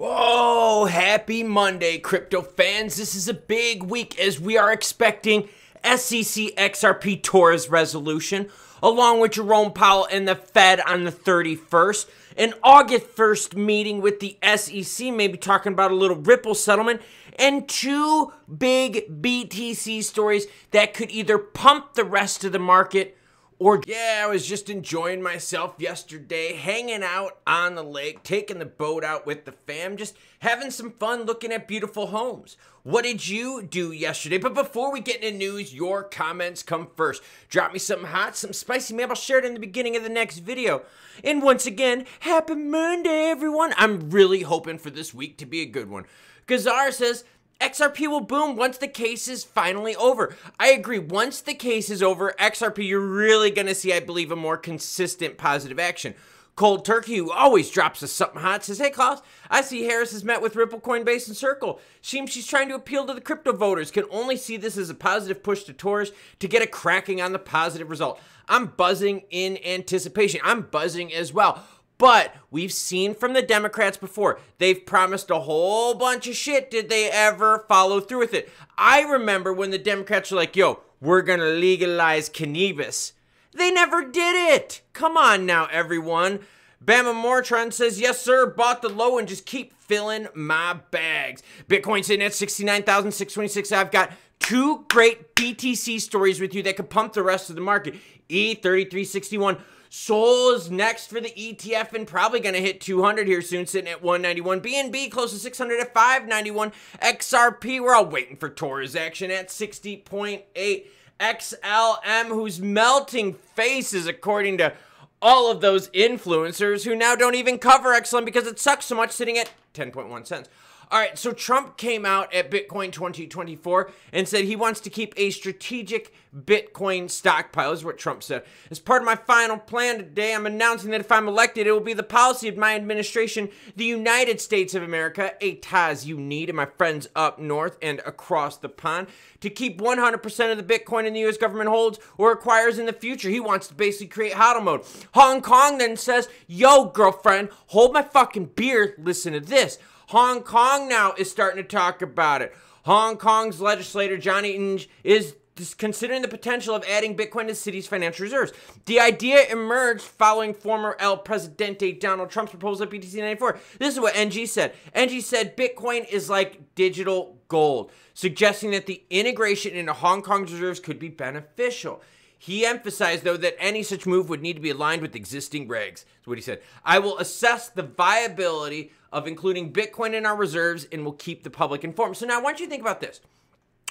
Oh, happy Monday, crypto fans. This is a big week as we are expecting SEC XRP Torres resolution, along with Jerome Powell and the Fed on the 31st. An August 1st meeting with the SEC, maybe talking about a little Ripple settlement, and two big BTC stories that could either pump the rest of the market or, I was just enjoying myself yesterday, hanging out on the lake, taking the boat out with the fam, just having some fun looking at beautiful homes. What did you do yesterday? But before we get into news, your comments come first. Drop me something hot, something spicy. Maybe I'll share it in the beginning of the next video. And once again, happy Monday, everyone. I'm really hoping for this week to be a good one. Gazar says, XRP will boom once the case is finally over. I agree. Once the case is over, XRP, you're really going to see, I believe, a more consistent positive action. Cold Turkey, who always drops us something hot, says, hey, Klaus, I see Harris has met with Ripple, Coinbase, and Circle. Seems she's trying to appeal to the crypto voters. Can only see this as a positive push to Torres to get a cracking on the positive result. I'm buzzing in anticipation. I'm buzzing as well. But we've seen from the Democrats before, they've promised a whole bunch of shit. Did they ever follow through with it? I remember when the Democrats were like, yo, we're going to legalize cannabis. They never did it. Come on now, everyone. Bama Mortron says, yes, sir, bought the low and just keep filling my bags. Bitcoin sitting at 69,626. I've got two great BTC stories with you that could pump the rest of the market. E3361. Sol is next for the ETF and probably going to hit 200 here soon, sitting at 191. BNB close to 600 at 591. XRP, we're all waiting for Torres action at 60.8. XLM, who's melting faces according to all of those influencers who now don't even cover XLM because it sucks so much, sitting at 10.1 cents. All right, so Trump came out at Bitcoin 2024 and said he wants to keep a strategic Bitcoin stockpile, is what Trump said. As part of my final plan today, I'm announcing that if I'm elected, it will be the policy of my administration, the United States of America, ETH you need, and my friends up north and across the pond, to keep 100% of the Bitcoin in the U.S. government holds or acquires in the future. He wants to basically create HODL mode. Hong Kong then says, yo, girlfriend, hold my fucking beer, listen to this. Hong Kong now is starting to talk about it. Hong Kong's legislator, Johnny Ng, is considering the potential of adding Bitcoin to the city's financial reserves. The idea emerged following former El Presidente Donald Trump's proposal at BTC 94. This is what NG said. NG said Bitcoin is like digital gold, suggesting that the integration into Hong Kong's reserves could be beneficial. He emphasized, though, that any such move would need to be aligned with existing regs. That's what he said. I will assess the viability of including Bitcoin in our reserves and will keep the public informed. So now I want you to think about this.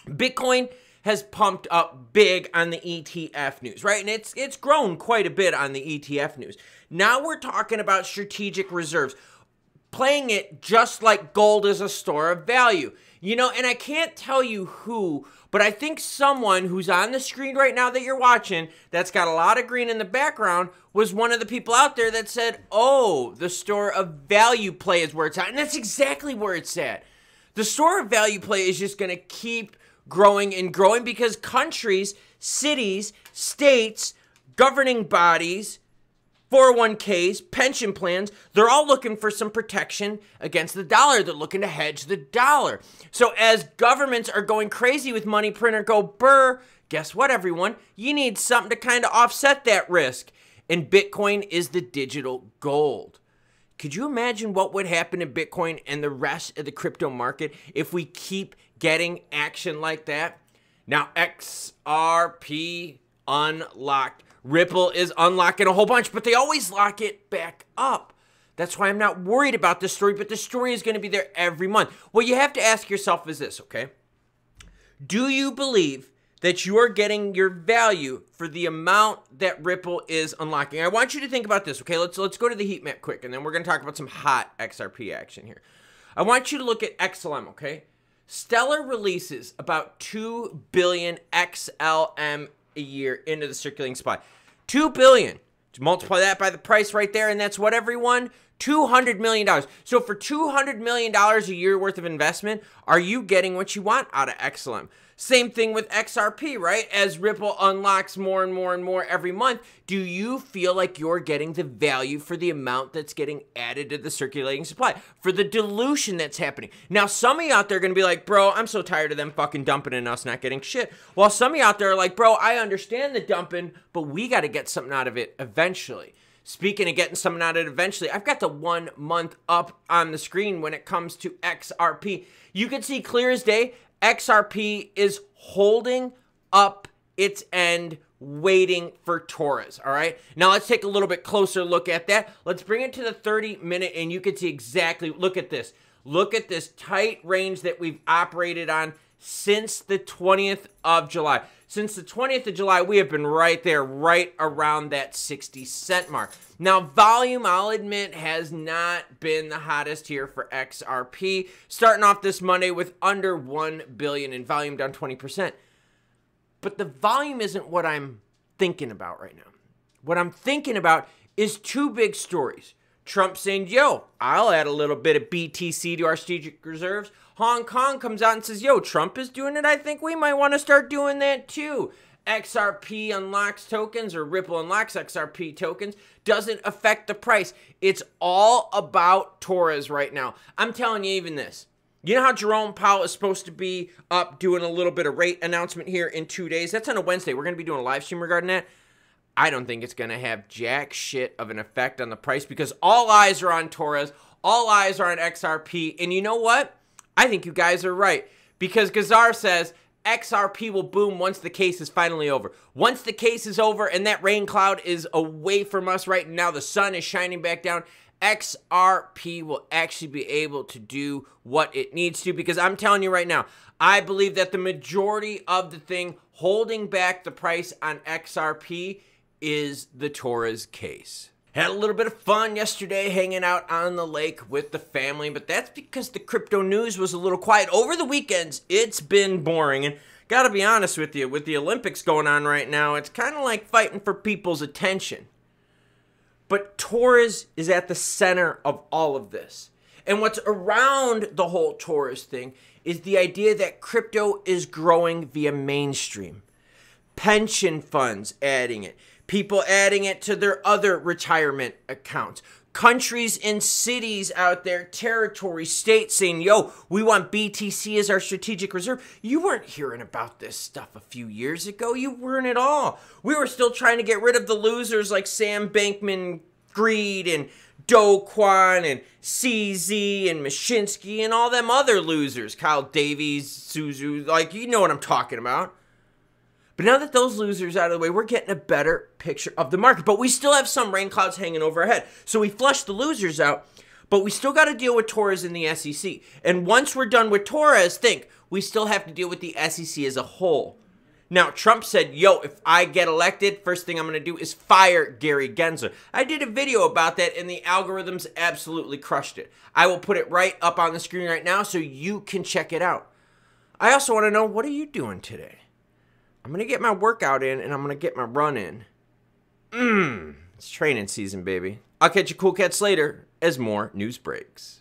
Bitcoin has pumped up big on the ETF news, right? And it's grown quite a bit on the ETF news. Now we're talking about strategic reserves, playing it just like gold is a store of value. You know, and I can't tell you who, but I think someone who's on the screen right now that you're watching that's got a lot of green in the background was one of the people out there that said, oh, the store of value play is where it's at. And that's exactly where it's at. The store of value play is just going to keep growing and growing because countries, cities, states, governing bodies, 401ks, pension plans, they're all looking for some protection against the dollar. They're looking to hedge the dollar. So as governments are going crazy with money printer go burr, guess what, everyone? You need something to kind of offset that risk. And Bitcoin is the digital gold. Could you imagine what would happen in Bitcoin and the rest of the crypto market if we keep getting action like that? Now, XRP unlocked. Ripple is unlocking a whole bunch, but they always lock it back up. That's why I'm not worried about this story, but the story is going to be there every month. What you have to ask yourself is this, okay? Do you believe that you are getting your value for the amount that Ripple is unlocking? I want you to think about this, okay? Let's go to the heat map quick, and then we're going to talk about some hot XRP action here. I want you to look at XLM, okay? Stellar releases about 2 billion XLM a year into the circulating supply. 2 billion. To multiply that by the price right there, and that's what, everyone? $200 million. So for $200 million a year worth of investment, are you getting what you want out of XLM? Same thing with XRP, right? As Ripple unlocks more and more and more every month, do you feel like you're getting the value for the amount that's getting added to the circulating supply, for the dilution that's happening? Now, some of you out there are going to be like, bro, I'm so tired of them fucking dumping and us not getting shit. While some of you out there are like, bro, I understand the dumping, but we got to get something out of it eventually. Speaking of getting something out of it eventually, I've got the 1 month up on the screen when it comes to XRP. You can see clear as day, XRP is holding up its end, waiting for Torres, all right? Now, let's take a little bit closer look at that. Let's bring it to the 30-minute, and you can see exactly, look at this. Look at this tight range that we've operated on since the 20th of July. Since the 20th of July, we have been right there, right around that 60-cent mark. Now, volume, I'll admit, has not been the hottest here for XRP. Starting off this Monday with under 1 billion in volume, down 20%. But the volume isn't what I'm thinking about right now. What I'm thinking about is two big stories. Trump saying, yo, I'll add a little bit of BTC to our strategic reserves. Hong Kong comes out and says, yo, Trump is doing it. I think we might want to start doing that too. XRP unlocks tokens, or Ripple unlocks XRP tokens. Doesn't affect the price. It's all about Torres right now. I'm telling you even this. You know how Jerome Powell is supposed to be up doing a little bit of rate announcement here in 2 days? That's on a Wednesday. We're going to be doing a live stream regarding that. I don't think it's going to have jack shit of an effect on the price because all eyes are on Torres. All eyes are on XRP. And you know what? I think you guys are right. Because Gazar says XRP will boom once the case is finally over. Once the case is over and that rain cloud is away from us right now, the sun is shining back down, XRP will actually be able to do what it needs to. Because I'm telling you right now, I believe that the majority of the thing holding back the price on XRP is the Torres case. Had a little bit of fun yesterday hanging out on the lake with the family, but that's because the crypto news was a little quiet. Over the weekends, it's been boring, and gotta be honest with you, with the Olympics going on right now, it's kind of like fighting for people's attention. But Torres is at the center of all of this. And what's around the whole Torres thing is the idea that crypto is growing via mainstream. Pension funds adding it. People adding it to their other retirement accounts. Countries and cities out there, territories, states saying, yo, we want BTC as our strategic reserve. You weren't hearing about this stuff a few years ago. You weren't at all. We were still trying to get rid of the losers like Sam Bankman-Fried and Do Kwon and CZ and Mashinsky and all them other losers. Kyle Davies, Suzu, like, you know what I'm talking about. But now that those losers are out of the way, we're getting a better picture of the market. But we still have some rain clouds hanging overhead. So we flushed the losers out, but we still got to deal with Torres in the SEC. And once we're done with Torres, we still have to deal with the SEC as a whole. Now, Trump said, yo, if I get elected, first thing I'm going to do is fire Gary Gensler. I did a video about that, and the algorithms absolutely crushed it. I will put it right up on the screen right now so you can check it out. I also want to know, what are you doing today? I'm going to get my workout in, and I'm going to get my run in. It's training season, baby. I'll catch you cool cats later as more news breaks.